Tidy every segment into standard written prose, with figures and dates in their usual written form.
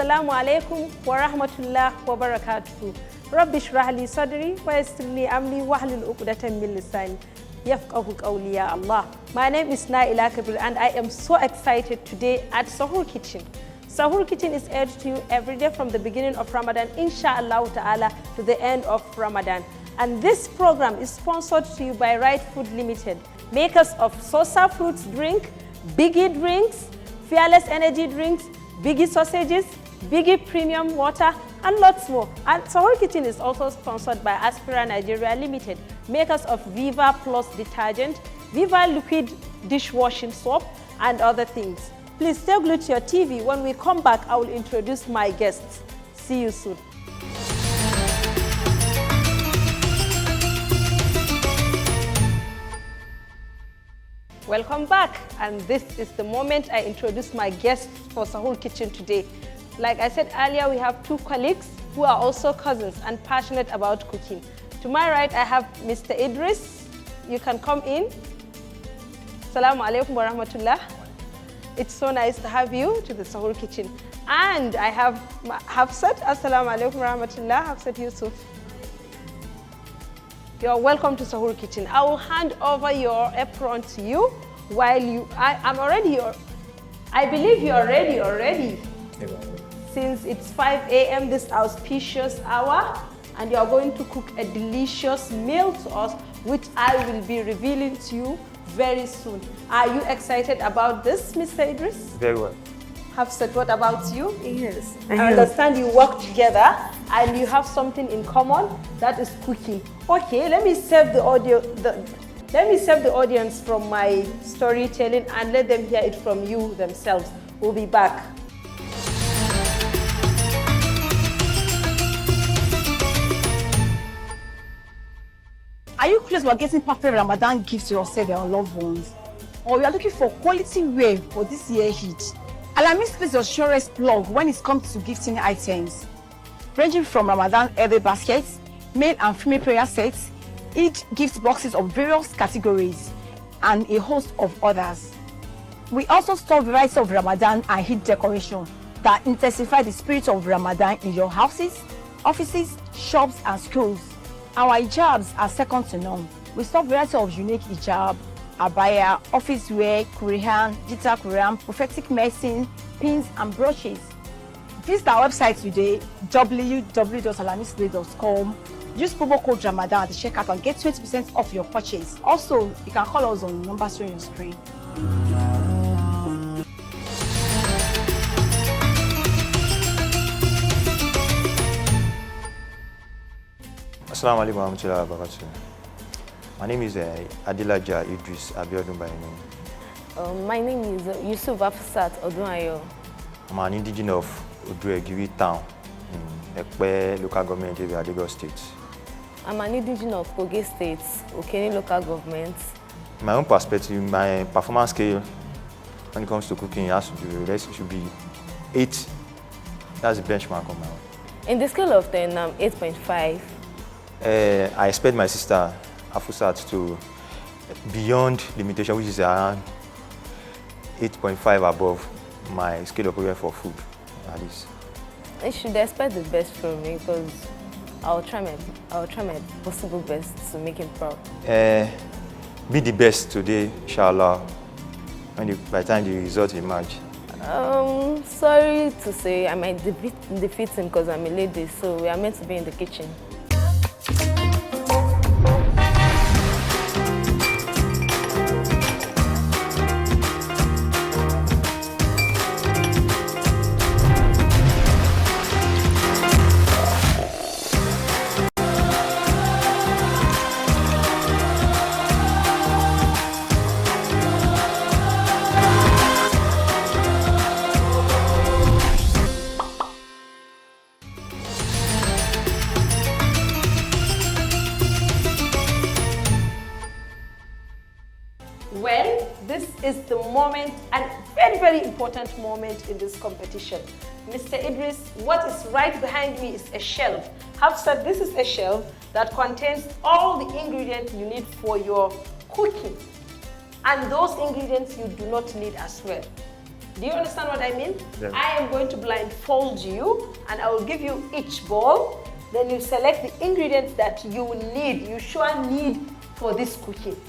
Assalamu alaikum wa rahmatullah wa barakatuh. Rabbi shrah li sadri wa yassir li amri wahlul 'uqdatan min lisani yafqahu qawli ya Allah. My name is Naila Kabir and I am so excited today at Sahur Kitchen. Sahur Kitchen is aired to you every day from the beginning of Ramadan, inshallah ta'ala, to the end of Ramadan. And this program is sponsored to you by Right Food Limited, makers of Sosa fruits drink, Biggie drinks, Fearless energy drinks, Biggie sausages, Biggie premium water, and lots more. And Sahur Kitchen is also sponsored by Aspira Nigeria Limited, makers of Viva Plus detergent, Viva liquid dishwashing soap, and other things. Please stay glued to your TV. When we come back, I will introduce my guests. See you soon. Welcome back, and this is the moment I introduce my guests for Sahur Kitchen today. Like I said earlier, we have two colleagues who are also cousins and passionate about cooking. To my right, I have Mr. Idris. You can come in. Assalamu alaikum wa rahmatullah. It's so nice to have you to the Sahur Kitchen. And I have Afusat. Assalamu alaikum wa rahmatullah. Afusat Yusuf. You're welcome to Sahur Kitchen. I will hand over your apron to you while I'm already, I believe you're ready already. Since it's 5 a.m. this auspicious hour, and you're going to cook a delicious meal to us, which I will be revealing to you very soon. Are you excited about this, Mr. Idris? Very well. Afusat, what about you? Yes. I understand you work together and you have something in common, that is cooking. Okay, let me save the audience from my storytelling and let them hear it from you themselves. We'll be back. Are you curious about getting perfect Ramadan gifts to yourself and your loved ones? Or you are looking for quality wear for this year heat? Alamis is your surest plug when it comes to gifting items. Ranging from Ramadan Eid baskets, male and female prayer sets, Eid gift boxes of various categories, and a host of others. We also store varieties of Ramadan and Eid decoration that intensify the spirit of Ramadan in your houses, offices, shops, and schools. Our hijabs are second to none. We stock variety of unique hijab, abaya, office wear, Quran, digital Quran, prophetic medicine, pins, and brooches. Visit our website today, www.alamisplay.com. Use promo code Ramadan at the checkout and get 20% off your purchase. Also, you can call us on the number showing on your screen. Assalamu alaikum wa rahmatullahi wa barakatuh. My name is Adelaja Idris Abiodun by name. My name is Yusuf Afusat Odunayo. I'm an indigenous of Odunayo town in Ekpe local government area, Lagos State. I'm an indigenous of Kogi State, Okene local government. In my own perspective, my performance scale when it comes to cooking should be 8. That's the benchmark on my own. In the scale of 10, I'm 8.5. I expect my sister Afusat to beyond limitation, which is around 8.5 above my scale of progress for food, at least. I should expect the best from me because I'll try my possible best to make him proud. Be the best today, inshallah, by the time the result emerge. Sorry to say, I might defeat him because I'm a lady, so we are meant to be in the kitchen. Well, this is the moment, and very, very important moment in this competition. Mr. Idris, what is right behind me is a shelf. Afusat, this is a shelf that contains all the ingredients you need for your cooking. And those ingredients you do not need as well. Do you understand what I mean? Yeah. I am going to blindfold you and I will give you each bowl. Then you select the ingredients that you need, you sure need for this cooking.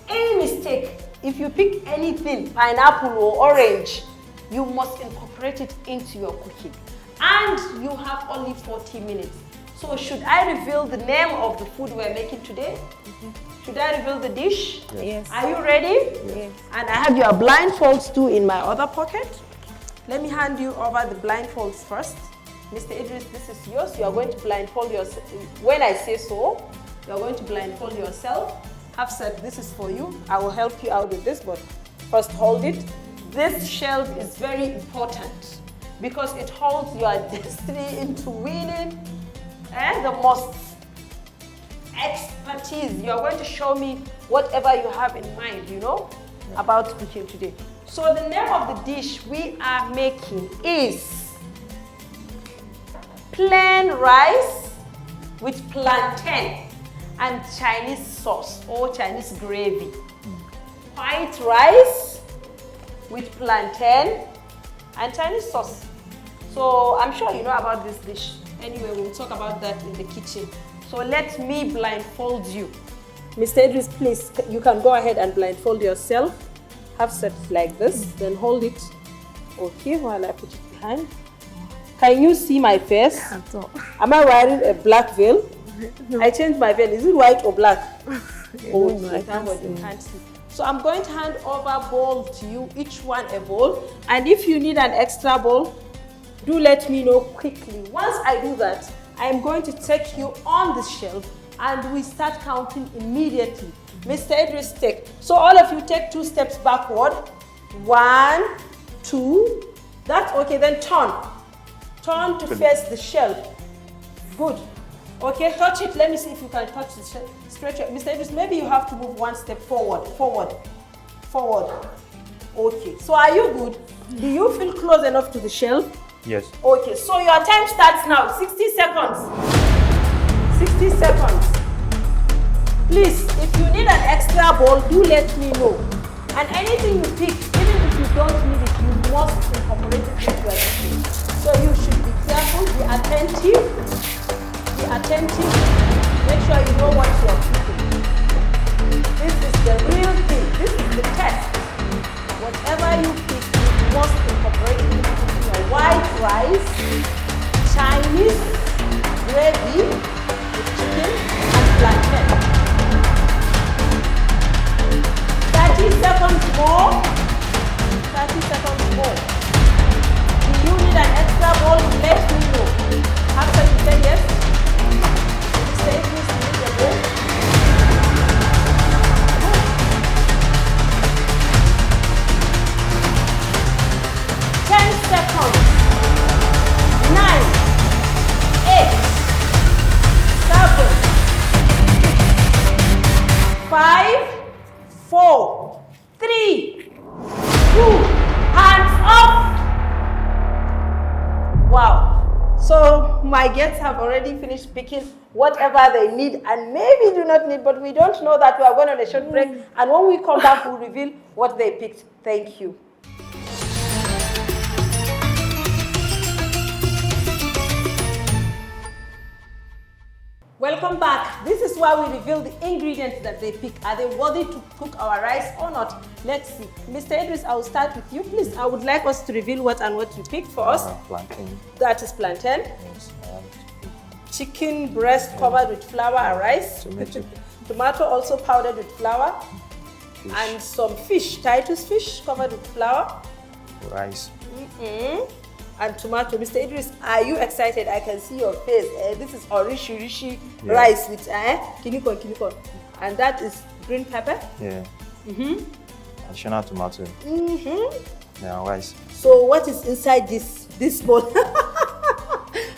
Any mistake, if you pick anything, pineapple or orange, you must incorporate it into your cooking. And you have only 40 minutes. So should I reveal the name of the food we're making today? Should I reveal the dish? Yes. Are you ready? Yes. And I have your blindfolds too in my other pocket. Let me hand you over the blindfolds first. Mr. Idris, this is yours. You are going to blindfold yourself. When I say so, you are going to blindfold yourself. Afusat, this is for you. I will help you out with this, but first hold it. This shelf is very important because it holds your destiny into winning the most expertise. You are going to show me whatever you have in mind, you know, about cooking today. So the name of the dish we are making is plain rice with plantain and Chinese sauce or Chinese gravy. White rice with plantain and Chinese sauce. So I'm sure you know about this dish. Anyway, we'll talk about that in the kitchen. So let me blindfold you. Mr. Idris, please, you can go ahead and blindfold yourself. Have set like this, then hold it. Okay, while I put it behind. Can you see my face? Am I wearing a black veil? No. I changed my veil. Is it white or black? Oh, no, I can't see. So I'm going to hand over bowl to you, each one a bowl. And if you need an extra bowl, do let me know quickly. Once I do that, I am going to take you on the shelf and we start counting immediately. Mr. Idris, take. So all of you take 2 steps backward. 1, 2. That's okay, then turn. Turn to face the shelf. Good. Okay, touch it. Let me see if you can touch the shelf. Stretch it. Mr. Idris, maybe you have to move 1 step forward. Okay, so are you good? Do you feel close enough to the shelf? Yes. Okay, so your time starts now. 60 seconds. 60 seconds. Please, if you need an extra bowl, do let me know. And anything you pick, even if you don't need it, you must incorporate it into your cooking. So you should be careful, be attentive. Be attentive. Make sure you know what you are cooking. This is the real thing. This is the test. Whatever you pick, you must incorporate it into your white rice, Chinese gravy with chicken and plantain. 30 seconds more. 30 seconds more. Do you need an extra bowl? Let me know. After you say yes, you say please need a bowl. 10 seconds. 9, 8, 7, 5, 4, 3, 2, hands up. Wow. So my guests have already finished picking whatever they need and maybe do not need, but we don't know that. We are going on a short break, and when we come back, we'll reveal what they picked. Thank you. Welcome back. This is why we reveal the ingredients that they pick. Are they worthy to cook our rice or not? Let's see. Mr. Idris, I will start with you. Please, I would like us to reveal what and what you picked for us. Plantain. That is plantain. Yes. Chicken breast covered with flour and rice. Tomato. Tomato also powdered with flour. Fish. And some fish, Titus fish covered with flour. Rice. And tomato. Mr. Idris, are you excited? I can see your face. This is orishi rice with kinikon. And that is green pepper. Yeah. Additional tomato. Yeah, rice. So what is inside this bowl?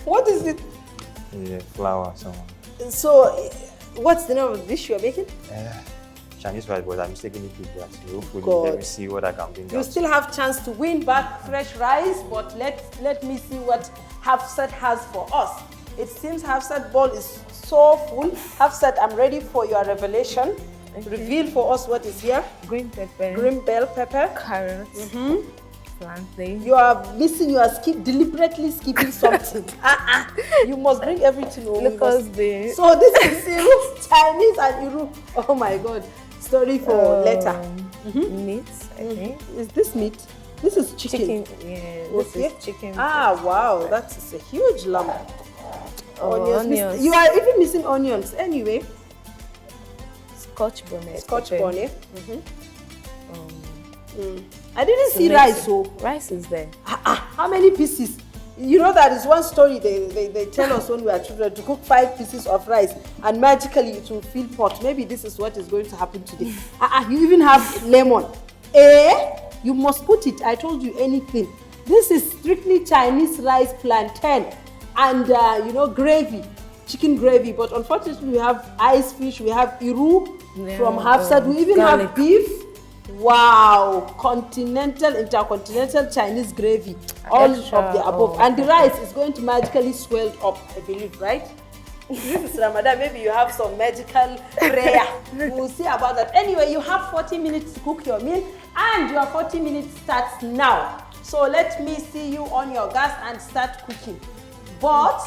What is it? Yeah, flour, someone. So what's the name of the dish you're making? Chinese rice, but I'm mistaken it with that. So hopefully, God. let me see what I can bring You out. still have chance to win back fresh rice, but let me see what Afusat has for us. It seems Afusat bowl is so full. Afusat, I'm ready for your revelation. Okay. Reveal for us what is here. Green pepper. Green bell pepper. Carrots. plantain. You are missing, you are deliberately skipping something. You must bring everything over. Because So this is Iru, Chinese and Iru. Oh my God. Story for later. Meat, I think. Is this meat? This is chicken. Yeah, this is chicken. Wow, that is a huge lump. Onions. You are even missing onions. Anyway. Scotch bonnet. Scotch bonnet. I didn't see rice, so. Rice is there. How many pieces? You know that is one story they tell us when we are children to cook 5 pieces of rice and magically it will fill pot. Maybe this is what is going to happen today. You even have lemon. You must put it. I told you anything. This is strictly Chinese rice, plantain, and gravy, chicken gravy. But unfortunately, we have ice fish. We have iru from Afusat. We even have beef. Wow, intercontinental Chinese gravy, all of the above. And the rice is going to magically swell up, I believe, right? This is Ramadan, maybe you have some magical prayer. We'll see about that. Anyway, you have 40 minutes to cook your meal and your 40 minutes starts now. So let me see you on your gas and start cooking. But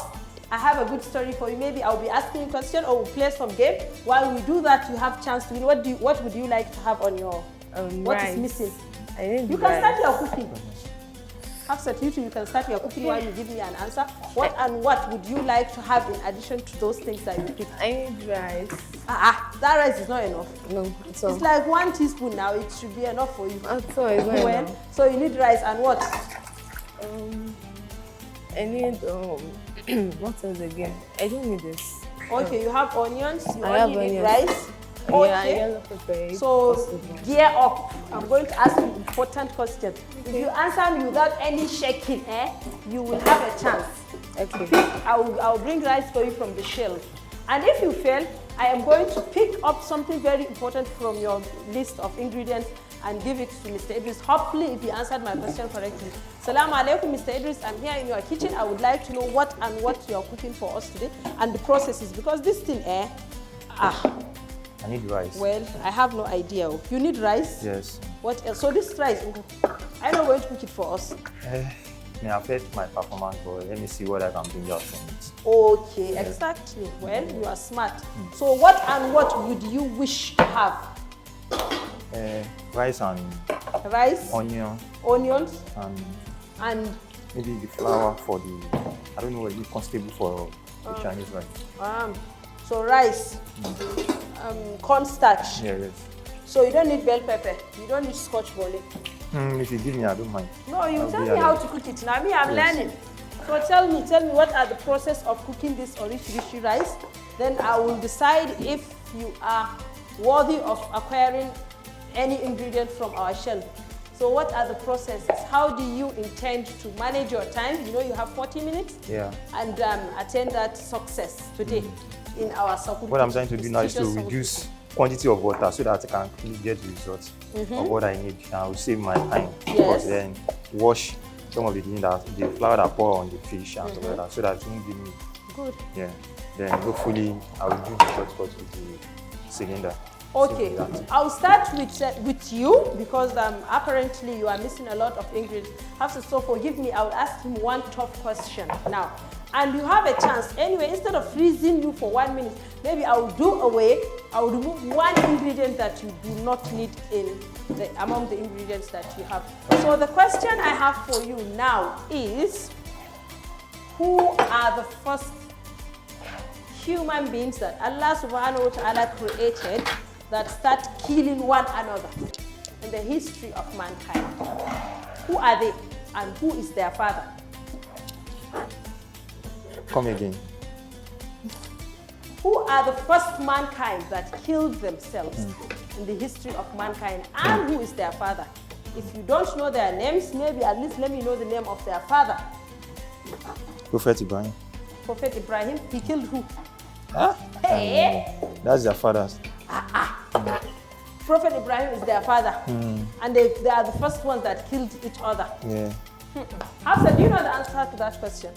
I have a good story for you. Maybe I'll be asking you a question or we'll play some game. While we do that, you have chance to win. What would you like to have on your what rice. is missing? You can start your cooking. After you can start your cooking while you give me an answer. What would you like to have in addition to those things that you pick? I need rice. That rice is not enough. No, it's like 1 teaspoon now. It should be enough for you. It's not enough. So you need rice and what? I need what else again? I don't need this. Okay, you have onions. You I have only need onions. rice. Yeah, Okay. yellow pepper. So gear up. I'm going to ask you an important question. If you answer me without any shaking, you will have a chance. Okay. I'll bring rice for you from the shelf. And if you fail, I am going to pick up something very important from your list of ingredients and give it to Mr. Idris. Hopefully, if you answered my question correctly. Salaam alaikum, Mr. Idris. I'm here in your kitchen. I would like to know what you're cooking for us today and the processes, because this thing, I need rice. Well, I have no idea. You need rice? Yes. What else? So this rice, I'm not going to cook it for us. May affect my performance, but let me see what I can bring out from it. Okay, yes. Exactly. Well, you are smart. So what would you wish to have? Rice and onions, and maybe the flour for the, I don't know what you constable for the Chinese rice. So rice, cornstarch. Yeah, yes. So you don't need bell pepper. You don't need scotch bonnet. If you give me, I don't mind. No, you tell me how to cook it. Now I'm learning. So tell me what are the process of cooking this rishi rice. Then I will decide if you are worthy of acquiring any ingredient from our shelf. So what are the processes? How do you intend to manage your time? You know you have 40 minutes. Yeah. And attain that success today in our Sahur Kitchen. What I'm trying to do now is to reduce quantity of water so that I can quickly get the results of what I need. And I will save my time. Yes. Then wash some of the flour that pour on the fish and stuff like that, so that it won't give me. Good. Yeah. Then hopefully I will do the shortcut with the cylinder. Okay, I'll start with you because apparently you are missing a lot of ingredients. So forgive me, I will ask him one tough question now. And you have a chance. Anyway, instead of freezing you for 1 minute, maybe I will remove one ingredient that you do not need among the ingredients that you have. So the question I have for you now is, who are the first human beings that Allah subhanahu wa ta'ala created that start killing one another in the history of mankind? Who are they and who is their father? Come again. Who are the first mankind that killed themselves in the history of mankind, and who is their father? If you don't know their names, maybe at least let me know the name of their father. Prophet Ibrahim. Prophet Ibrahim, he killed who? That's their fathers. Prophet Ibrahim is their father, and they are the first ones that killed each other. Yeah. After, do you know the answer to that question?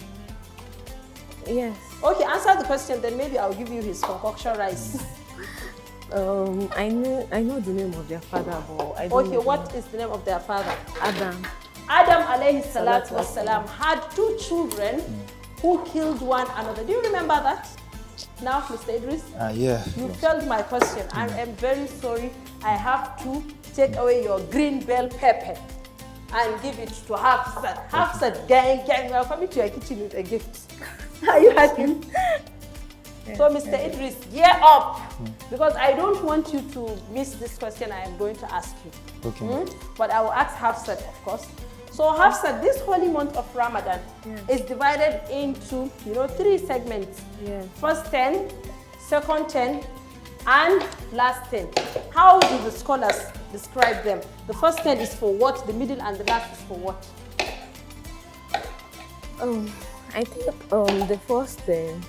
Yes. Okay, answer the question, then maybe I'll give you his concoction rice. I know the name of their father, but I don't know. Okay, what is the name of their father? Adam. Adam alayhi salatu wasalam had 2 children who killed one another. Do you remember that? Now, Mr. Idris? Yeah. You failed my question. I am very sorry. I have to take away your green bell pepper and give it to Afusat. Afusat, gang, we are coming to your kitchen with a gift. Are you happy? So, Mr. Idris, gear up, because I don't want you to miss this question I am going to ask you. Okay. But I will ask Afusat, of course. So, Afusat, this holy month of Ramadan is divided into, 3 segments. Yeah. First 10, second 10, and last 10. How do the scholars describe them? The first 10 is for what? The middle and the last is for what? I think the first thing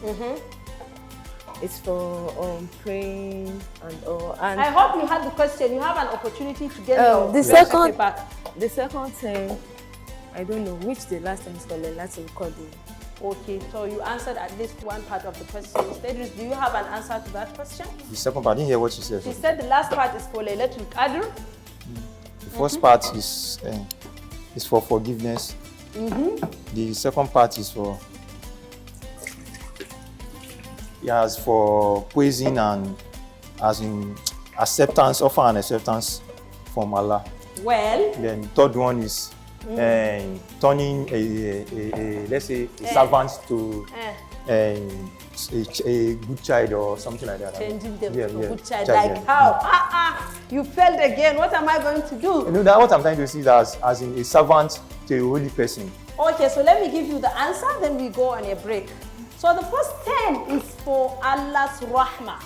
is for praying and all. And I hope you had the question. You have an opportunity to get the second back. The second thing, I don't know which the last time is called the last recording. Okay, so you answered at least one part of the question. Mr. Idris, do you have an answer to that question? The second part, I didn't hear what she said. She said the last part is for Laylatul Qadr. The first part is for forgiveness. The second part is for praising and as in acceptance, offer and acceptance from Allah. Well, Then the third one is turning let's say a servant to a good child or something like that. changing them Yeah, to a yeah. good child. Child, Like yeah. how? You failed again. What am I going to do? You know that what I'm trying to see is as in a servant to a holy person. Okay, so let me give you the answer, then we go on a break. So the first 10 is for Allah's rahmah.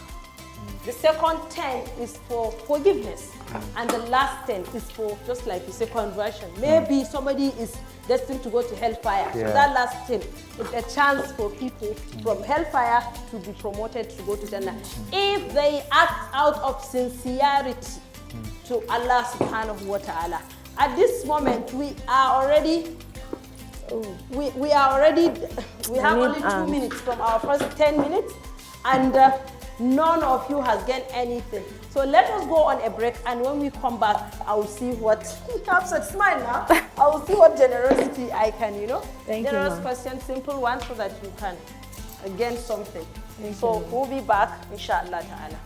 The second 10 is for forgiveness. And the last 10 is for, just like you say, conversion. Maybe somebody is destined to go to hellfire. So Yeah. that last 10 is a chance for people from hellfire to be promoted to go to Jannah. If they act out of sincerity to Allah subhanahu wa ta'ala. At this moment, we are already we have only 2 minutes from our first 10 minutes, and none of you has gained anything. So let us go on a break, and when we come back, I will see what Afusat, smile now. I will see what generosity I can, Thank you, generous ma'am. question, simple one, so that you can gain something. So we'll be back, inshallah ta'ala.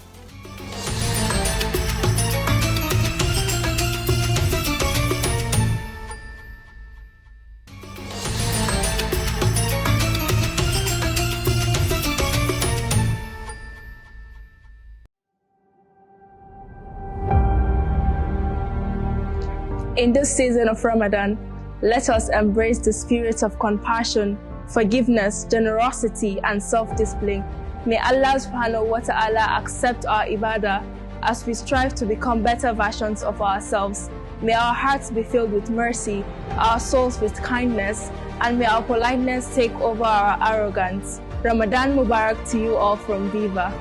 In this season of Ramadan, let us embrace the spirit of compassion, forgiveness, generosity, and self-discipline. May Allah subhanahu wa ta'ala accept our ibadah as we strive to become better versions of ourselves. May our hearts be filled with mercy, our souls with kindness, and may our politeness take over our arrogance. Ramadan Mubarak to you all from Viva.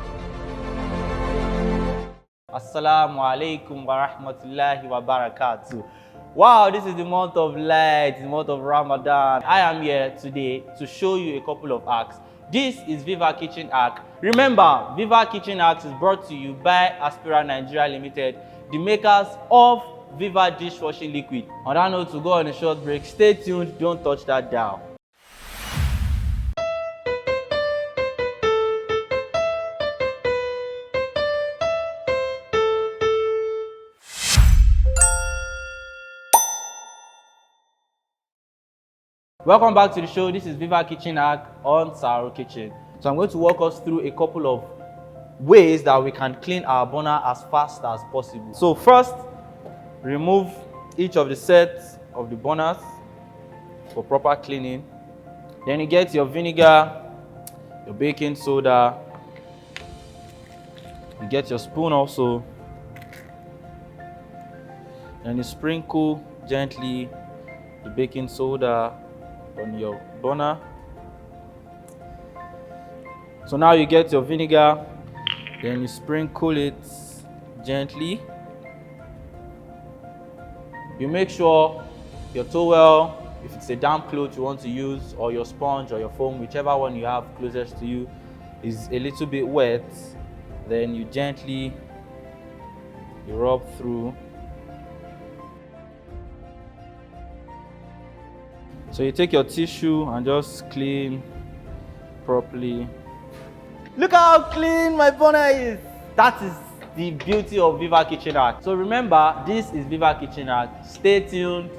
Assalamu alaikum wa rahmatullahi wa barakatuh. Wow, this is the month of light, the month of Ramadan. I am here today to show you a couple of hacks. This is Viva Kitchen Hack. Remember, Viva Kitchen Hacks is brought to you by Aspira Nigeria Limited, the makers of Viva Dishwashing Liquid. On that note, to go on a short break, stay tuned, don't touch that dial. Welcome back to the show. This is Viva Kitchen Hack on Sahur Kitchen. So I'm going to walk us through a couple of ways that we can clean our burner as fast as possible. So first, remove each of the sets of the burners for proper cleaning. Then you get your vinegar, your baking soda, you get your spoon also. Then you sprinkle gently the baking soda on your burner. So now you get your vinegar, then you sprinkle it gently. You make sure your towel, if it's a damp cloth you want to use, or your sponge or your foam, whichever one you have closest to you, is a little bit wet. Then you gently rub through. So you take your tissue and just clean properly. Look how clean my burner is. That is the beauty of Viva Kitchen Hacks. So remember, this is Viva Kitchen Hacks. Stay tuned.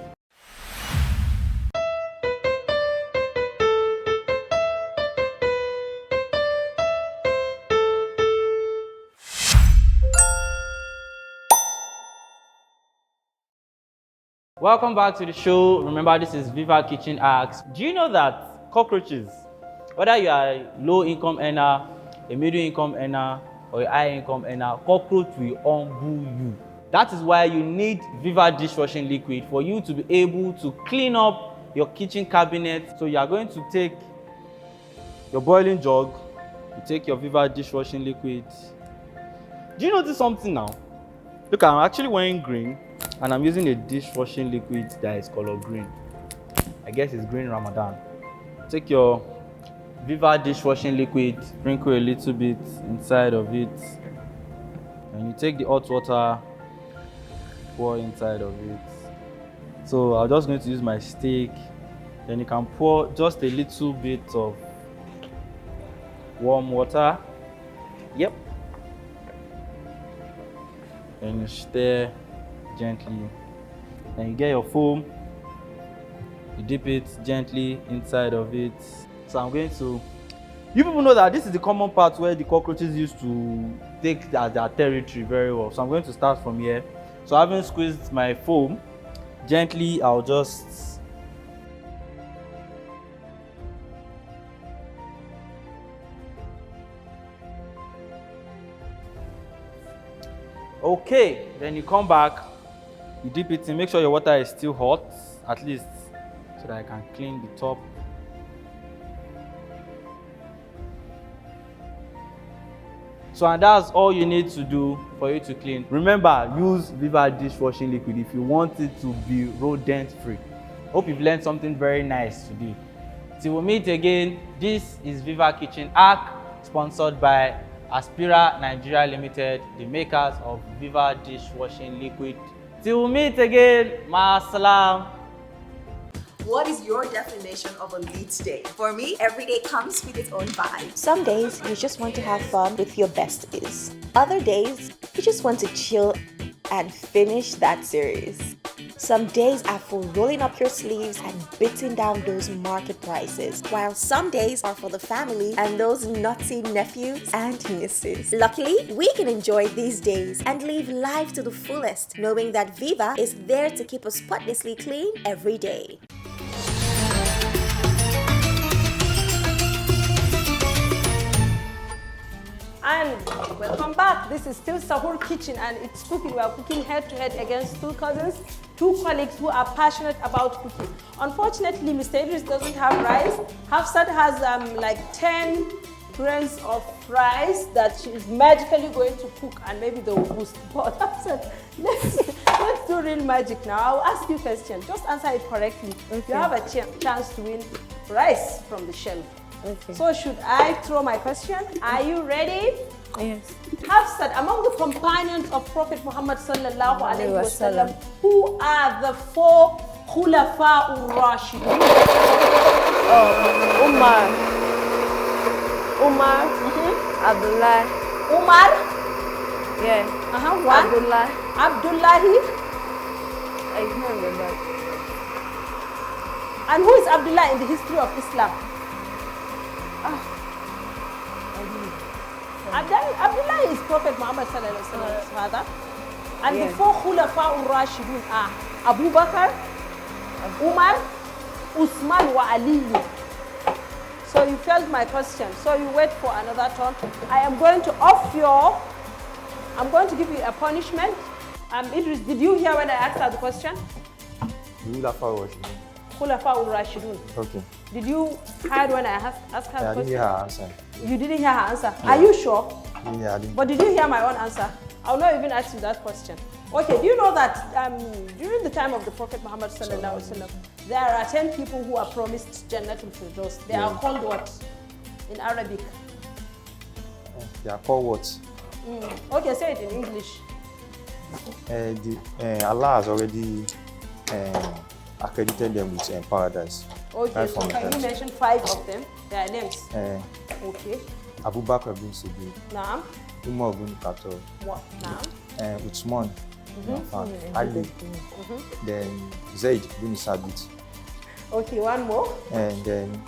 Welcome back to the show. Remember, this is Viva Kitchen Hacks. Do you know that cockroaches, whether you are a low income earner, a middle income earner, or a high income earner, cockroach will humble you. That is why you need Viva Dishwashing Liquid for you to be able to clean up your kitchen cabinet. So you are going to take your boiling jug, you take your Viva Dishwashing Liquid. Do you notice something now? Look, I'm actually wearing green. And I'm using a dishwashing liquid that is color green. I guess it's green Ramadan. Take your Viva dishwashing liquid, sprinkle a little bit inside of it, and you take the hot water, pour inside of it. So I'm just going to use my stick. Then you can pour just a little bit of warm water. Yep. And you stir gently. Then you get your foam, you dip it gently inside of it. So I'm going to, you people know that this is the common part where the cockroaches used to take their territory very well. So I'm going to start from here. So having squeezed my foam, gently I'll just okay, then you come back, you dip it in, make sure your water is still hot, at least, so that I can clean the top. So, and that's all you need to do for you to clean. Remember, use Viva dishwashing liquid if you want it to be rodent free. Hope you've learned something very nice today. Till we meet again, this is Viva Kitchen Hack, sponsored by Aspira Nigeria Limited, the makers of Viva dishwashing liquid. Till we meet again, ma'asalam. What is your definition of a lit day? For me, every day comes with its own vibe. Some days you just want to have fun with your besties. Other days you just want to chill and finish that series. Some days are for rolling up your sleeves and beating down those market prices, while some days are for the family and those naughty nephews and nieces. Luckily, we can enjoy these days and live life to the fullest, knowing that Viva is there to keep us spotlessly clean every day. And welcome back. This is still Sahur Kitchen and it's cooking. We are cooking head to head against two cousins, two colleagues who are passionate about cooking. Unfortunately, Mr. Idris doesn't have rice. Afusat has like 10 grains of rice that she is magically going to cook and maybe they will boost. But Afusat, let's do real magic now. I'll ask you a question. Just answer it correctly. Okay. You have a chance to win rice from the shelf. Okay. So should I throw my question? Are you ready? Yes. Afusat, among the companions of Prophet Muhammad sallallahu alaihi wasallam, who are the four Khulafa ur-Rashidun? Umar. Abdullah. Umar? Yeah. One. Abdullah. Abdullahi. I remember that. And who is Abdullah in the history of Islam? Abdullah is Prophet Muhammad sallallahu alaihi wasallam's father. And the four Khulafa ur-Rashidun are Abu Bakr, Umar, Usman wa Ali. So you failed my question. So you wait for another turn. I am going to I'm going to give you a punishment. Idris, did you hear when I asked her the question? Khulafa ur-Rashidun. Okay. Did you hear when I asked her the question? I didn't hear her answer. You didn't hear her answer? Yeah. Are you sure? Yeah, I didn't. But did you hear my own answer? I'll not even ask you that question. Okay, do you know that during the time of the Prophet Muhammad sallallahu alaihi wasallam, there are 10 people who are promised Jannatul Firdaus. They are called what in Arabic? They are called what? Okay, say it in English. Allah has already accredited them with paradise. Okay, so can you mention 5 of them? Their names. Okay. Abubakar bin Subi. Naam. Umar bin Kato. What? Naam. Uthman. Ali. Then Zaid bin Sabit. Okay, one more. And then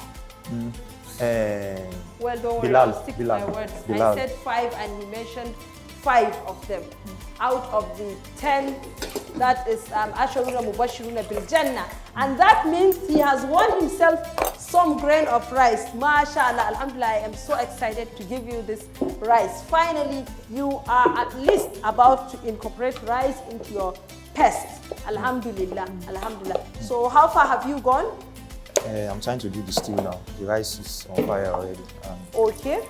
well, don't worry, Bilal. I'll stick to Bilal. my words. Bilal. I said 5 and you mentioned 5 of them. Out of the 10, that is Asharuna Mubashiruna Bil Jannah. And that means he has won himself some grain of rice. MashaAllah, Alhamdulillah, I am so excited to give you this rice. Finally, you are at least about to incorporate rice into your pest. Alhamdulillah, Alhamdulillah. So how far have you gone? I'm trying to do the stew now. The rice is on fire already. Okay.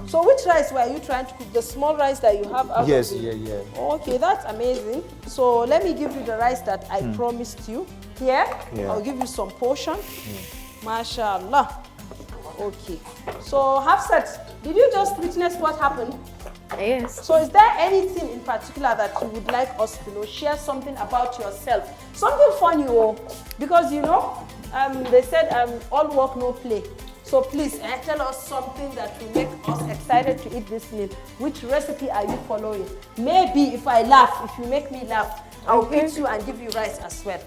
So which rice were you trying to cook? The small rice that you have out Yes, of the... yeah. Okay, that's amazing. So let me give you the rice that I promised you. Here, I'll give you some portion. MashaAllah. Okay. So Afusat, did you just witness what happened? Yes. So is there anything in particular that you would like us to know? Share something about yourself. Something funny, because you know, they said all work, no play. So please tell us something that will make us excited to eat this meal. Which recipe are you following? Maybe if I laugh, if you make me laugh, I'll hit you and give you rice as well.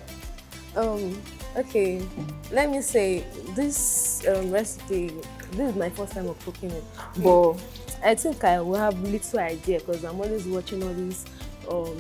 Okay, let me say this recipe, this is my first time of cooking it, but I think I will have little idea because I'm always watching all these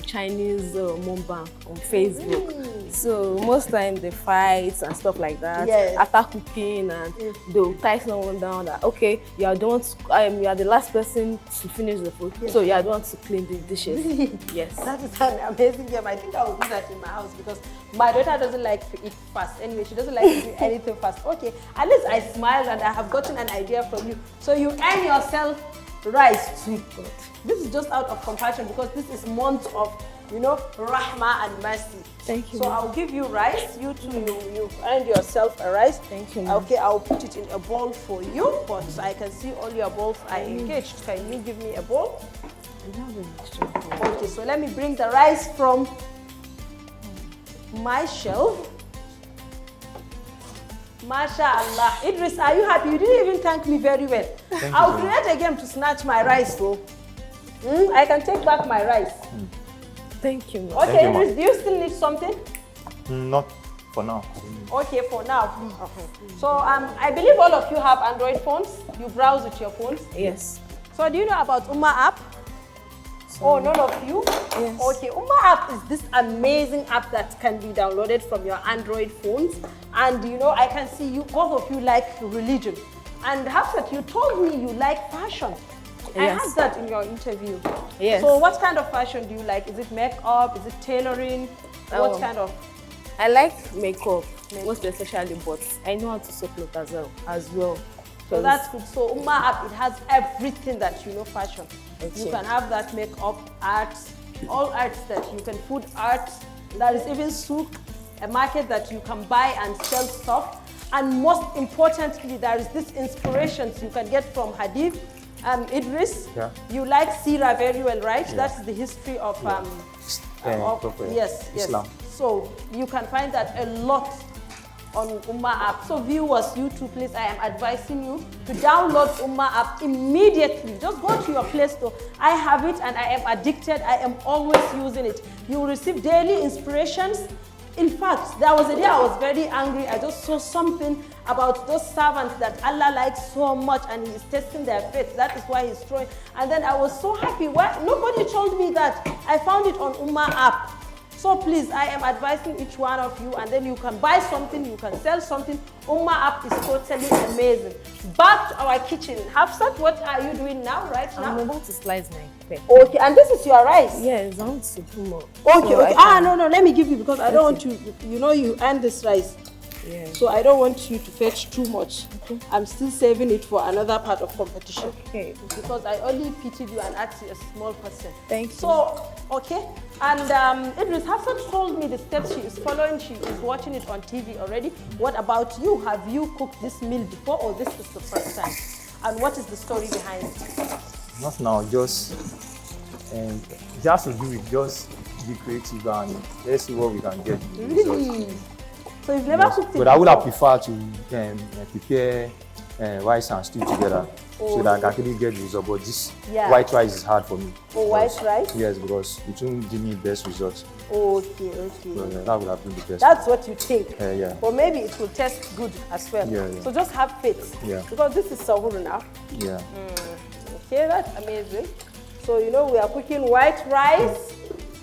Chinese mukbang on Facebook. So most time they fight and stuff like that. After cooking, and they'll tie someone down that okay, you are the one to, you are the last person to finish the food, so you are the one to clean the dishes. Yes. That is an amazing game. I think I will do that in my house because my daughter doesn't like to eat fast. Anyway, she doesn't like to do anything fast. Okay, at least I smiled and I have gotten an idea from you. So you earn yourself rice too. This is just out of compassion because this is month of, you know, rahmah and mercy. Thank you. So I'll give you rice. You too, you've earned yourself a rice. Thank you. Okay, I'll put it in a bowl for you, but I can see all your bowls are engaged. Can you give me a bowl? Okay, so let me bring the rice from my shelf. MashaAllah. Idris, are you happy? You didn't even thank me very well. I'll create a game to snatch my rice, though. I can take back my rice. Thank you. Okay, Thank Idris, do you still need something? Not for now. Okay, for now. So I believe all of you have Android phones. You browse with your phones. Yes. So do you know about Ummah app? Oh, none of you? Yes. Okay, Ummah app is this amazing app that can be downloaded from your Android phones. And you know, I can see you, both of you like religion. And Afusat, you told me you like fashion. Yes. I heard that in your interview. Yes. So what kind of fashion do you like? Is it makeup? Is it tailoring? What kind of? I like makeup, most especially, but I know how to sew clothes as well. So that's good. So Ummah app, it has everything that you know fashion. Okay. You can have that makeup, arts, all arts that you can, food arts. There is even souk, a market that you can buy and sell stuff. And most importantly, there is this inspirations you can get from Hadith. Idris, you like Sirah very well, right? Yeah. That's the history of, yes. Islam. So you can find that a lot on Ummah app. So viewers, you too, please, I am advising you to download Ummah app immediately. Just go to your Play Store. I have it and I am addicted. I am always using it. You will receive daily inspirations. In fact, there was a day I was very angry. I just saw something about those servants that Allah likes so much and He is testing their faith. That is why He's throwing. And then I was so happy. Why? Nobody told me that. I found it on Ummah app. So please, I am advising each one of you, and then you can buy something, you can sell something. Ummah app is totally amazing. Back to our kitchen. Afusat, what are you doing now, right now? I'm about to slice my pepper. Okay, and this is your rice? Yes, I want to put more. Okay, so okay. No, let me give you, because I don't want you, you know, you earn this rice. Yeah. So I don't want you to fetch too much. Okay. I'm still saving it for another part of competition. Okay. Because I only pitied you and asked you a small person. Thank you. So, okay. And Idris, Afusat told me the steps she is following. She is watching it on TV already. What about you? Have you cooked this meal before, or this is the first time? And what is the story behind it? Not now, just, and it has to do with just be creative and let's see what we can get. Really? So you've never cooked it But I would have before? preferred to prepare rice and stew together so that I can actually get the result. But this white rice is hard for me. Oh, white rice? Yes, because it won't give me the best results. Okay. So, that would have been the best. That's what you think. Yeah. Or maybe it will taste good as well. Yeah. So just have faith. Yeah. Because this is sahur now. Yeah. Okay, that's amazing. So we are cooking white rice.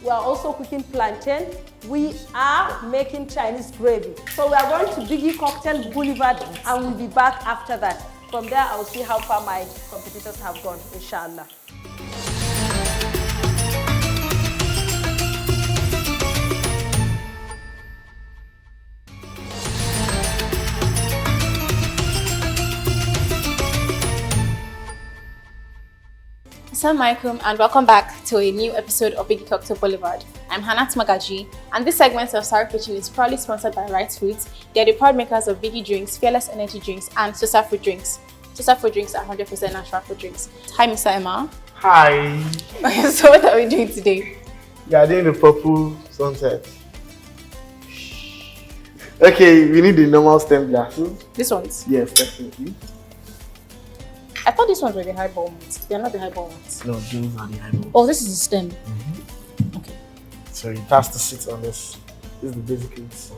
We are also cooking plantain. We are making Chinese gravy. So we are going to Biggie Cocktail Boulevard and we'll be back after that. From there, I'll see how far my competitors have gone, inshallah. Assalamualaikum and welcome back to a new episode of Biggie Cocktail Boulevard. I'm Hannah Magaji and this segment of Sahur Kitchen is proudly sponsored by Right Foods. They are the proud makers of Biggie drinks, Fearless energy drinks and Sosa fruit drinks. Sosa fruit drinks are 100% natural fruit drinks. Hi Mr. Emma. Hi. So what are we doing today? We are doing the purple sunset. Okay, we need the normal stem glasses. These ones? Yes, definitely. I thought these ones were the highball ones. They are not the highball ones. No, those are the highball. Oh, this is the stem. Okay. So it has to sit on this. This is the basic it.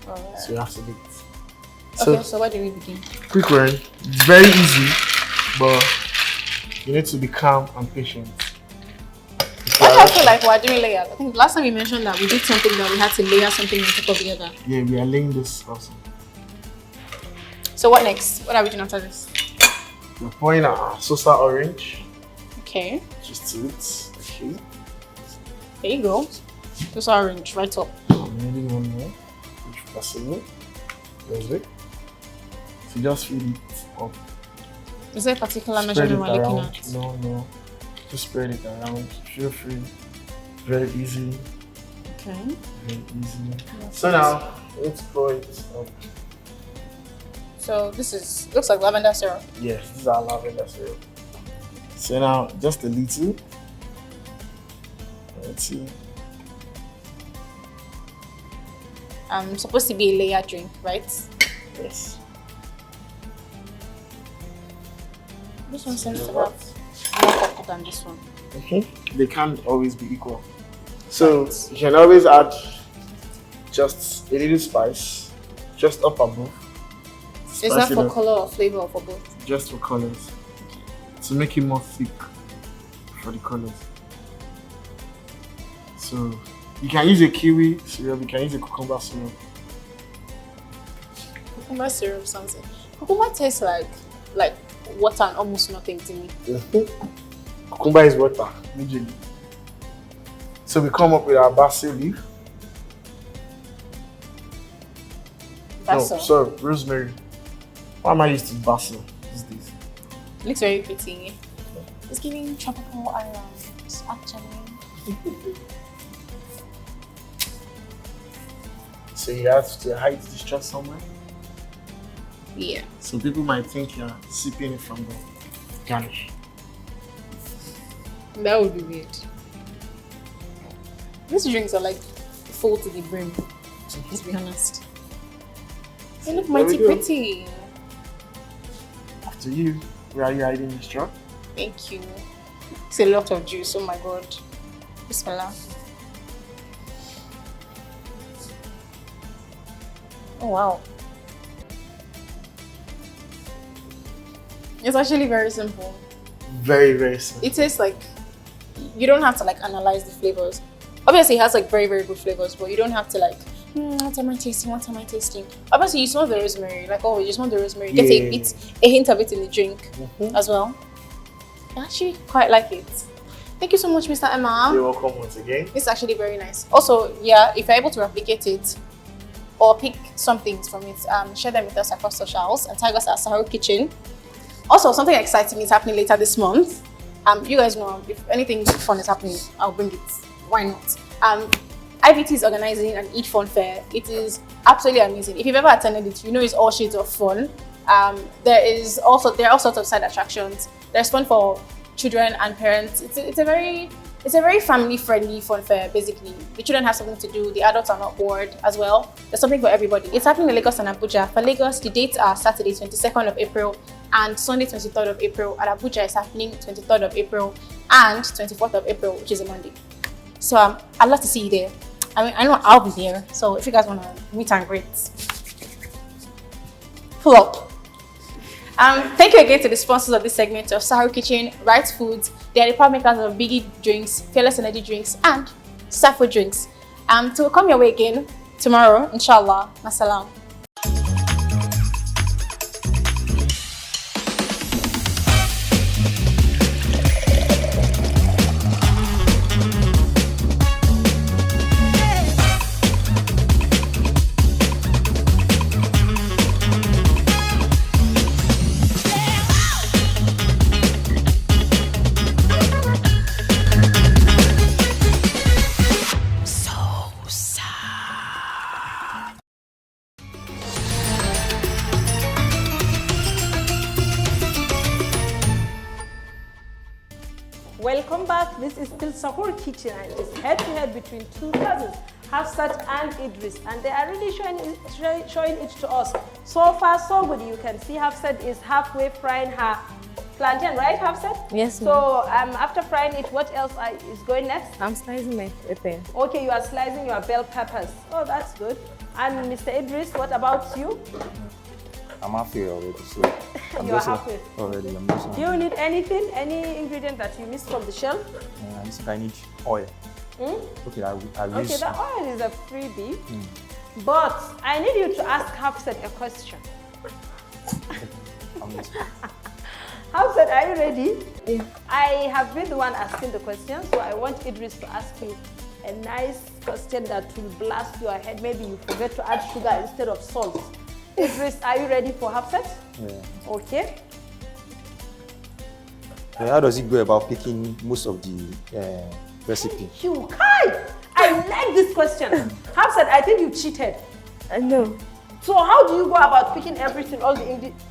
Alright. So you have to do it. Okay, so where do we begin? Quick one. It's very easy, but you need to be calm and patient. Why do I feel like we're doing layers? I think last time we mentioned that we did something that we had to layer something on top of the other. Yeah, we are laying this also. So what next? What are we doing after this? We're pouring our Sosa Orange. Okay. Just to it. Okay. There you go. Sosa Orange, right up. I'm needing one more, if possible. There's it. So just fill it up. Is there a particular Spread measurement it we're looking around. at? No. Just spread it around. Feel free. Very easy. Okay. Very easy. So now, let's pour it up. So this is, looks like lavender syrup. Yes, this is our lavender syrup. So now, just a little. Let's see. Supposed to be a layer drink, right? Yes. This one seems to have more cocoa than this one. They can't always be equal. So you can always add just a little spice, just up above. Is that for color or flavor or for both? Just for colors. To make it more thick for the colors. So you can use a kiwi syrup, you can use a cucumber syrup. Cucumber syrup sounds like. Cucumber tastes like water and almost nothing to me. Cucumber is water, usually. So we come up with our basil leaf. Basil? No, sorry, rosemary. Why am I used to basil these days? It looks very pretty. It's giving tropical islands, actually. So you have to hide this just somewhere? Yeah. So people might think you're sipping it from the garnish. That would be weird. These drinks are like full to the brim, to be honest. They look mighty pretty. After you, where are you hiding the straw? Thank you. It's a lot of juice, oh my god. Bismillah. Oh wow. It's actually very simple. Very, very simple. It tastes like, you don't have to like analyze the flavors. Obviously it has like very, very good flavors, but you don't have to like, what am I tasting? What am I tasting? Obviously you smell the rosemary, like oh, you smell the rosemary. You get a hint of it in the drink as well. I actually quite like it. Thank you so much, Mr. Emma. You're welcome once again. It's actually very nice. Also, yeah, if you're able to replicate it or pick some things from it, share them with us across socials and tag us at Sahur Kitchen. Also, something exciting is happening later this month. You guys know if anything fun is happening, I'll bring it. Why not? IVT is organizing an Eat Fun Fair. It is absolutely amazing. If you've ever attended it, you know it's all shades of fun. There are all sorts of side attractions. There's fun for children and parents. It's a very It's a very family-friendly fun fair, basically. The children have something to do, the adults are not bored as well. There's something for everybody. It's happening in Lagos and Abuja. For Lagos, the dates are Saturday, 22nd of April and Sunday, 23rd of April. At Abuja, it's happening 23rd of April and 24th of April, which is a Monday. So I'd love to see you there. I mean, I know I'll be there, so if you guys want to meet and greet, pull up. Thank you again to the sponsors of this segment of Sahur Kitchen, Right Foods. They are the proud makers of Biggie drinks, Fearless Energy drinks, and Saffo drinks. To come your way again tomorrow, inshallah. Masalam. Welcome back. This is still Sahur Kitchen and it's head-to-head between two cousins, Afusat and Idris, and they are really showing it to us. So far, so good. You can see Afusat is halfway frying her plantain, right, Afusat? Yes, ma'am. So after frying it, what else is going next? I'm slicing my pepper. Okay, you are slicing your bell peppers. Oh, that's good. And Mr. Idris, what about you? I'm halfway already, so you are halfway already. I'm just Do you need anything, any ingredient that you missed from the shelf? I need oil. Okay, I okay, the oil is a freebie, but I need you to ask Afusat a question. Afusat, are you ready? Yeah. I have been the one asking the question, so I want Idris to ask you a nice question that will blast your head. Maybe you forget to add sugar instead of salt. Idris, are you ready for Afusat? Yeah. Okay. How does it go about picking most of the recipe? You Kai! I like this question. Afusat, I think you cheated. I know. So how do you go about picking everything, all the ingredients?